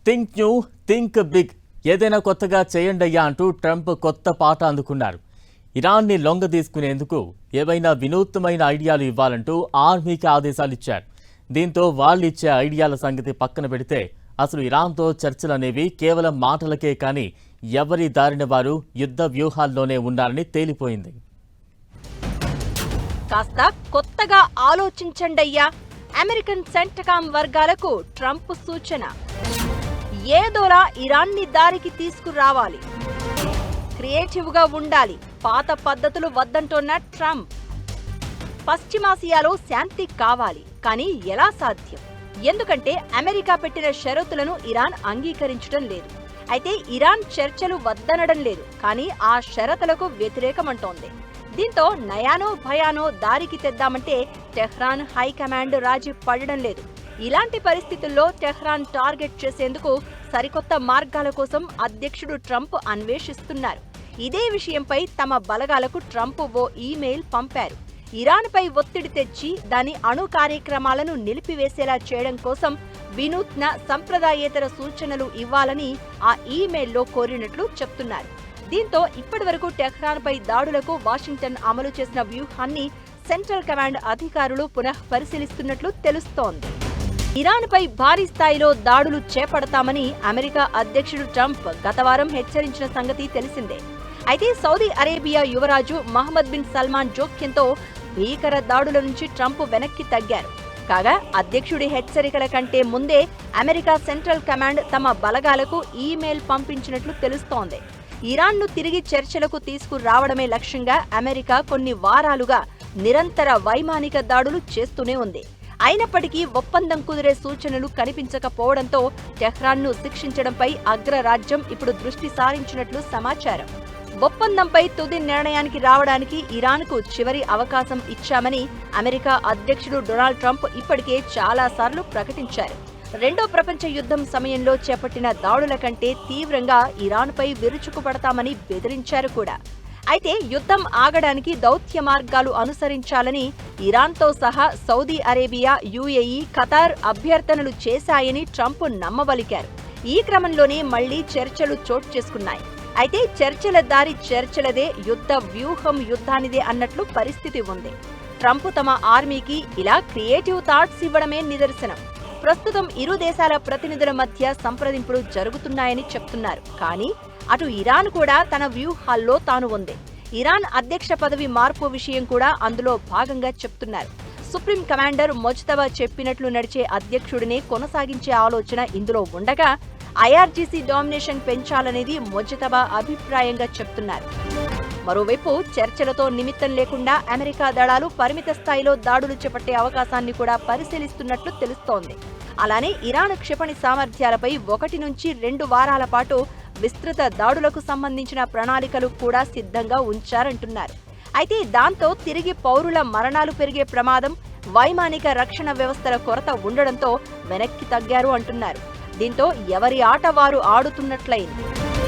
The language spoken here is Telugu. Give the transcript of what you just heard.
థింక్ న్యూ, థింక్ బిగ్, ఏదైనా కొత్తగా చేయండయ్యా అంటూ ట్రంప్ కొత్త పాట అందుకున్నారు. ఇరాన్ని లొంగ తీసుకునేందుకు ఏవైనా వినూత్నమైన ఐడియాలు ఇవ్వాలంటూ ఆర్మీకి ఆదేశాలు ఇచ్చారు. దీంతో వాళ్ళు ఇచ్చే ఐడియాల సంగతి పక్కన పెడితే అసలు ఇరాన్తో చర్చలనేవి కేవలం మాటలకే కానీ ఎవరి దారిన వారు యుద్ధ వ్యూహాల్లోనే ఉన్నారని తేలిపోయింది. కాస్త కొత్తగా ఆలోచించండయ్యా, అమెరికన్ సెంటకాం వర్గాలకు ట్రంప్ సూచన. ఏదోలా ఇరాన్ని దారికి తీసుకురావాలి, క్రియేటివ్ గా ఉండాలి, పాత పద్ధతులు వద్దంటోన్న ట్రంప్. పశ్చిమాసియాలో శాంతి కావాలి, కానీ ఎలా సాధ్యం? ఎందుకంటే అమెరికా పెట్టిన షరతులను ఇరాన్ అంగీకరించడం లేదు. అయితే ఇరాన్ చర్చలు వద్దనడం లేదు, కానీ ఆ షరతులకు వ్యతిరేకమంటోంది. దీంతో నయానో భయానో దారికి తెద్దామంటే టెహ్రాన్ హైకమాండ్ రాజీ పడడం లేదు. ఇలాంటి పరిస్థితుల్లో టెహ్రాన్ టార్గెట్ చేసేందుకు సరికొత్త మార్గాల కోసం అధ్యక్షుడు ట్రంప్ అన్వేషిస్తున్నారు. ఇదే విషయంపై తమ బలగాలకు ట్రంప్ ఓ ఈమెయిల్ పంపారు. ఇరాన్పై ఒత్తిడి తెచ్చి దాని అణు కార్యక్రమాలను నిలిపివేసేలా చేయడం కోసం వినూత్న సంప్రదాయేతర సూచనలు ఇవ్వాలని ఆ ఈమెయిల్లో కోరినట్లు చెప్తున్నారు. దీంతో ఇప్పటివరకు టెహ్రాన్పై దాడులకు వాషింగ్టన్ అమలు చేసిన వ్యూహాన్ని సెంట్రల్ కమాండ్ అధికారులు పునః పరిశీలిస్తున్నట్లు తెలుస్తోంది. ఇరాన్పై భారీ స్థాయిలో దాడులు చేపడతామని అమెరికా అధ్యక్షుడు ట్రంప్ గతవారం హెచ్చరించిన సంగతి తెలిసిందే. అయితే సౌదీ అరేబియా యువరాజు మహమ్మద్ బిన్ సల్మాన్ జోక్యంతో భీకర దాడుల నుంచి ట్రంప్ వెనక్కి తగ్గారు. కాగా అధ్యక్షుడి హెచ్చరికల కంటే ముందే అమెరికా సెంట్రల్ కమాండ్ తమ బలగాలకు ఈమెయిల్ పంపించినట్లు తెలుస్తోంది. ఇరాన్ను తిరిగి చర్చలకు తీసుకురావడమే లక్ష్యంగా అమెరికా కొన్ని వారాలుగా నిరంతర వైమానిక దాడులు చేస్తూనే ఉంది. అయినప్పటికీ ఒప్పందం కుదిరే సూచనలు కనిపించకపోవడంతో టెహ్రాన్ను శిక్షించడంపై అగ్రరాజ్యం ఇప్పుడు దృష్టి సారించినట్లు సమాచారం. ఒప్పందంపై తుది నిర్ణయానికి రావడానికి ఇరాన్కు చివరి అవకాశం ఇచ్చామని అమెరికా అధ్యక్షుడు డొనాల్డ్ ట్రంప్ ఇప్పటికే చాలాసార్లు ప్రకటించారు. రెండో ప్రపంచ యుద్ధం సమయంలో చేపట్టిన దాడుల కంటే తీవ్రంగా ఇరాన్పై విరుచుకుపడతామని బెదిరించారు కూడా. అయితే యుద్ధం ఆగడానికి దౌత్య మార్గాలు అనుసరించాలని ఇరాన్తో సహా సౌదీ అరేబియా, యుఏఈ, ఖతార్ అభ్యర్థనలు చేశాయని ట్రంప్ నమ్మబలికారు. ఈ క్రమంలోనే మళ్లీ చర్చలు చోటు చేసుకున్నాయి. అయితే చర్చల దారి చర్చలదే, యుద్ధ వ్యూహం యుద్ధానిదే అన్నట్లు పరిస్థితి ఉంది. ట్రంప్ తమ ఆర్మీకి ఇలా క్రియేటివ్ థాట్స్ ఇవ్వడమే నిదర్శనం. ప్రస్తుతం ఇరు దేశాల ప్రతినిధుల మధ్య సంప్రదింపులు జరుగుతున్నాయని చెప్తున్నారు. కానీ అటు ఇరాన్ కూడా తన వ్యూహాల్లో తాను ఉంది. ఇరాన్ అధ్యక్ష పదవి మార్పు విషయం కూడా అందులో భాగంగా చెప్తున్నారు. సుప్రీం కమాండర్ మొజ్తబా చెప్పినట్లు నడిచే అధ్యక్షుడినే కొనసాగించే ఆలోచన ఇందులో ఉండగా ఐఆర్జీసీ డామినేషన్ పెంచాలనేది మొజ్తబా అభిప్రాయంగా చెప్తున్నారు. మరోవైపు చర్చలతో నిమిత్తం లేకుండా అమెరికా దళాలు పరిమిత స్థాయిలో దాడులు చేపట్టే అవకాశాన్ని కూడా పరిశీలిస్తున్నట్లు తెలుస్తోంది. అలానే ఇరాన్ క్షిపణి సామర్థ్యాలపై 1 నుంచి 2 వారాల పాటు విస్తృత దాడులకు సంబంధించిన ప్రణాళికలు కూడా సిద్ధంగా ఉంచారంటున్నారు. అయితే దాంతో తిరిగి పౌరుల మరణాలు పెరిగే ప్రమాదం, వైమానిక రక్షణ వ్యవస్థల కొరత ఉండడంతో వెనక్కి తగ్గారు అంటున్నారు. దీంతో ఎవరి ఆట వారు ఆడుతున్నట్లయింది.